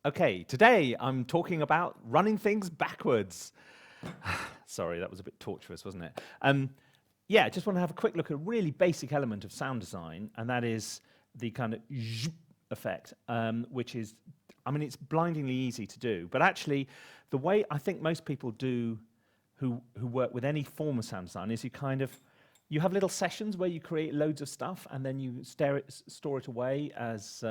Okay, today I'm talking about running things backwards. Sorry, that was a bit torturous, wasn't it? Yeah, just want to have a quick look at a really basic element of sound design, and that is the kind of zhup effect, which is, I mean, it's blindingly easy to do, but actually, the way I think most people do who work with any form of sound design is you have little sessions where you create loads of stuff, and then you store it away as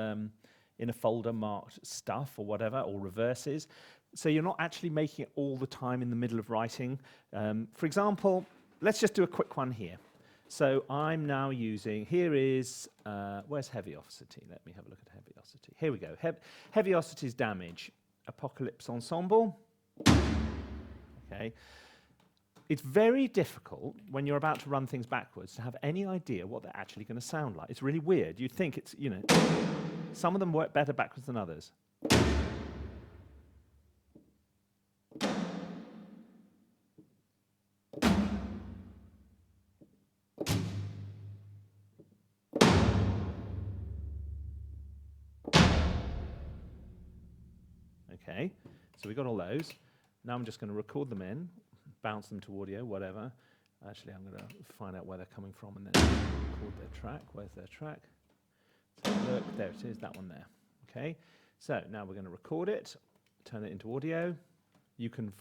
in a folder marked stuff or whatever, or reverses. So you're not actually making it all the time in the middle of writing. For example, let's just do a quick one here. So I'm now using, here is, where's Heaviosity? Let me have a look at Heaviosity. Here we go. Heaviosity's Damage, Apocalypse Ensemble. Okay. It's very difficult when you're about to run things backwards to have any idea what they're actually going to sound like. It's really weird. You think it's, you know, some of them work better backwards than others. Okay, so we got all those. Now I'm just going to record them in, bounce them to audio, whatever. Actually, I'm going to find out where they're coming from and then record their track. Where's their track? Let's have a look. There it is, that one there. Okay, so now we're going to record it, turn it into audio. You can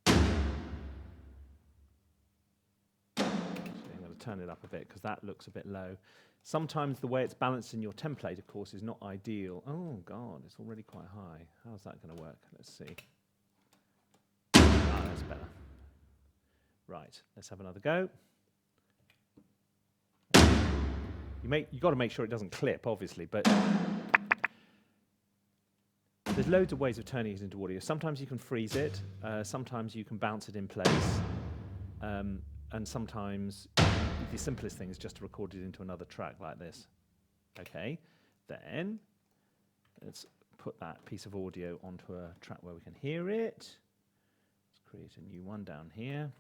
actually, I'm going to turn it up a bit because that looks a bit low. Sometimes the way it's balanced in your template, of course, is not ideal. Oh, God, it's already quite high. How's that going to work? Let's see. Ah, that's better. Right, let's have another go. You've got to make sure it doesn't clip, obviously, but there's loads of ways of turning it into audio. Sometimes you can freeze it, sometimes you can bounce it in place, and sometimes the simplest thing is just to record it into another track like this. Okay, then let's put that piece of audio onto a track where we can hear it. Let's create a new one down here.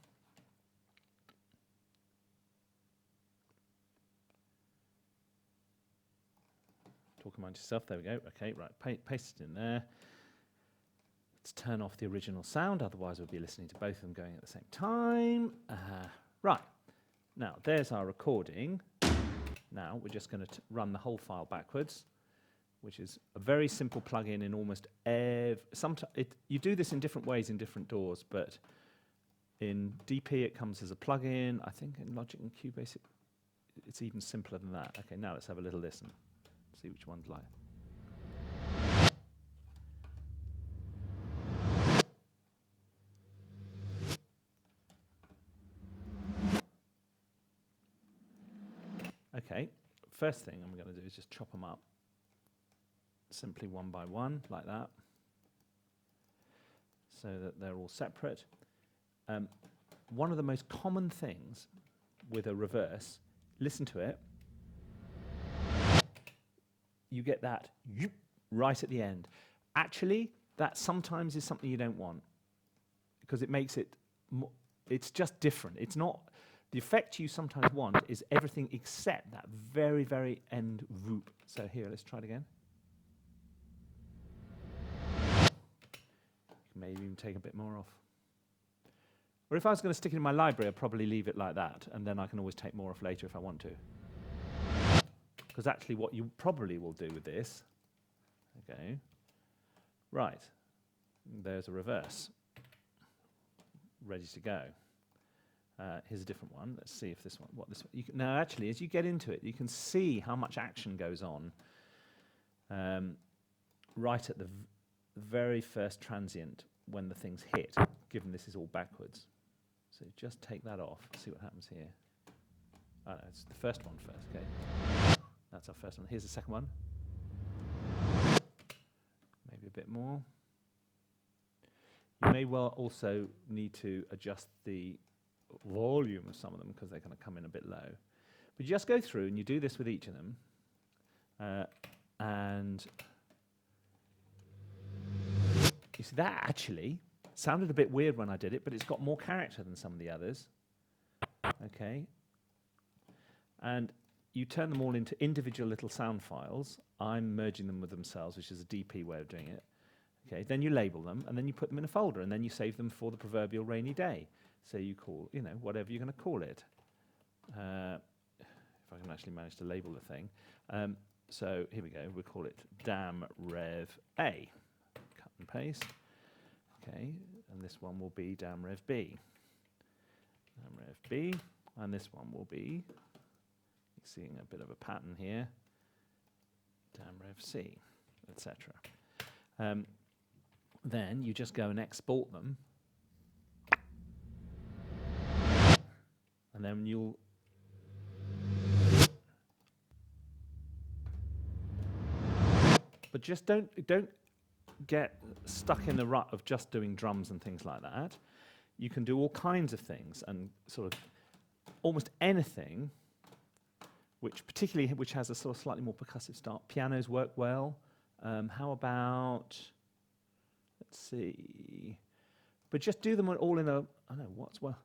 Talk among yourself, there we go. Okay, right, paste it in there. Let's turn off the original sound, otherwise we'll be listening to both of them going at the same time. Right, now there's our recording. Now we're just going to run the whole file backwards, which is a very simple plugin in almost you do this in different ways in different DAWs, but in DP it comes as a plugin. I think in Logic and Cubase it's even simpler than that. Okay, now let's have a little listen. See which one's like. Okay, first thing I'm going to do is just chop them up simply one by one, like that, so that they're all separate. One of the most common things with a reverse, listen to it, you get that right at the end. Actually, that sometimes is something you don't want, because it makes it, it's just different. It's not, the effect you sometimes want is everything except that very, very end whoop. So here, let's try it again. Maybe even take a bit more off. Or if I was going to stick it in my library, I'd probably leave it like that, and then I can always take more off later if I want to. Because actually what you probably will do with this, okay, right, there's a reverse, ready to go. Here's a different one. Let's see if this one, now actually, as you get into it, you can see how much action goes on right at the very first transient when the thing's hit, given this is all backwards. So just take that off, see what happens here. Oh, no, it's the first one first, okay. That's our first one. Here's the second one. Maybe a bit more. You may well also need to adjust the volume of some of them because they're going to come in a bit low. But you just go through and you do this with each of them. And You see, that actually sounded a bit weird when I did it, but it's got more character than some of the others. Okay. And you turn them all into individual little sound files. I'm merging them with themselves, which is a DP way of doing it. Okay, then you label them, and then you put them in a folder, and then you save them for the proverbial rainy day. So you call, you know, whatever you're going to call it. If I can actually manage to label the thing. So here we go. We'll call it dlrow. Cut and paste. Okay, and this one will be dlrow. dlrow, and this one will be, you're seeing a bit of a pattern here, dlrow, etc. Then you just go and export them, and then you'll but just don't get stuck in the rut of just doing drums and things like that. You can do all kinds of things and sort of almost anything which has a sort of slightly more percussive start. Pianos work well. How about, let's see, but just do them all in a, I don't know, what's well,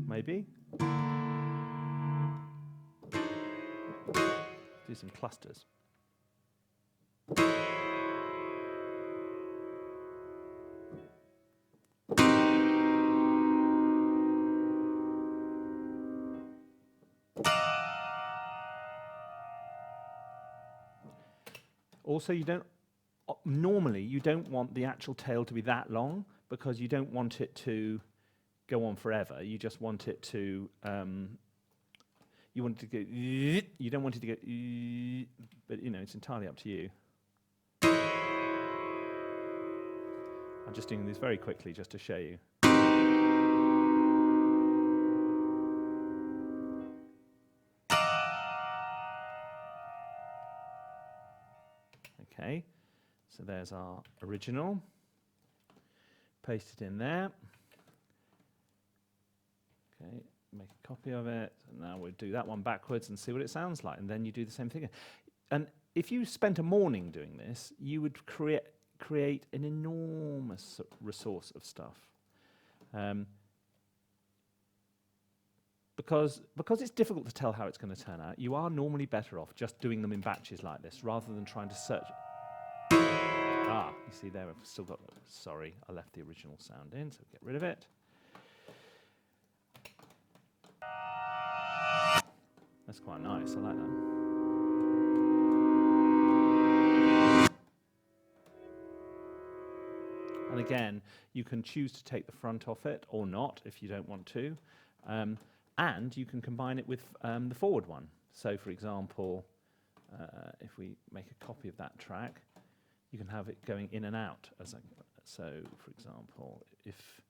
maybe. Do some clusters. Also, normally you don't want the actual tail to be that long because you don't want it to go on forever. You just want it to, you want it to go, you don't want it to go, but you know, it's entirely up to you. I'm just doing this very quickly just to show you. Okay, so there's our original. Paste it in there. Okay, make a copy of it. And now we'll do that one backwards and see what it sounds like. And then you do the same thing. And if you spent a morning doing this, you would create an enormous resource of stuff. Because it's difficult to tell how it's going to turn out, you are normally better off just doing them in batches like this rather than trying to search. You see there, I've still got, sorry, I left the original sound in, so get rid of it. That's quite nice, I like that. And again, you can choose to take the front off it or not if you don't want to. And you can combine it with the forward one. So for example, if we make a copy of that track, you can have it going in and out. So for example, if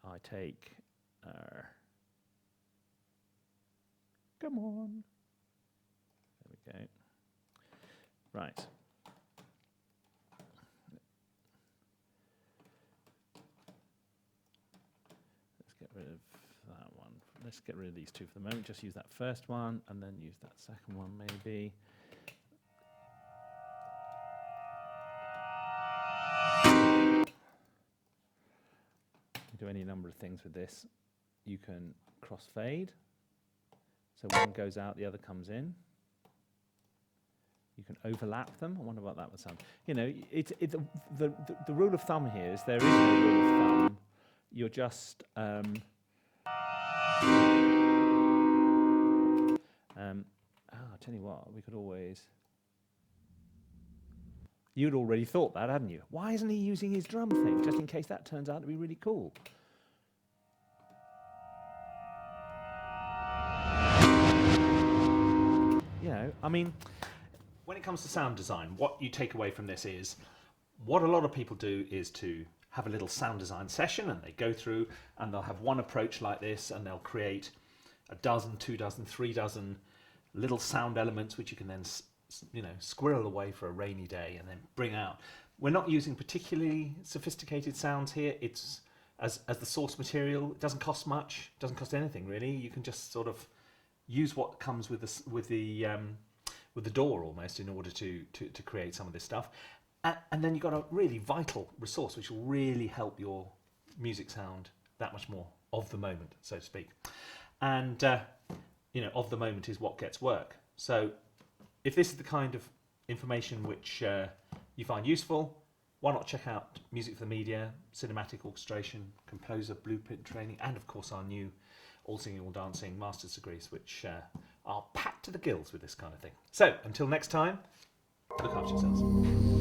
I take, come on, there we go. Right. Let's get rid of that one. Let's get rid of these two for the moment. Just use that first one and then use that second one maybe. You can do any number of things with this. You can crossfade. So one goes out, the other comes in. You can overlap them. I wonder what that would sound. You know, the rule of thumb here is there is no rule of thumb. You're just I'll tell you what, we could always. You'd already thought that, hadn't you? Why isn't he using his drum thing? Just in case that turns out to be really cool. You know, I mean, when it comes to sound design, what you take away from this is, what a lot of people do is to have a little sound design session and they go through and they'll have one approach like this and they'll create a dozen, 2 dozen, 3 dozen little sound elements which you can then squirrel away for a rainy day and then bring out. We're not using particularly sophisticated sounds here. It's as the source material. It doesn't cost much. It doesn't cost anything really. You can just sort of use what comes with with the door almost in order to create some of this stuff. And then you've got a really vital resource which will really help your music sound that much more of the moment, so to speak. And of the moment is what gets work. So if this is the kind of information which you find useful, why not check out Music for the Media, Cinematic Orchestration, Composer Blueprint Training, and of course our new All Singing All Dancing Master's Degrees, which are packed to the gills with this kind of thing. So until next time, look after yourselves.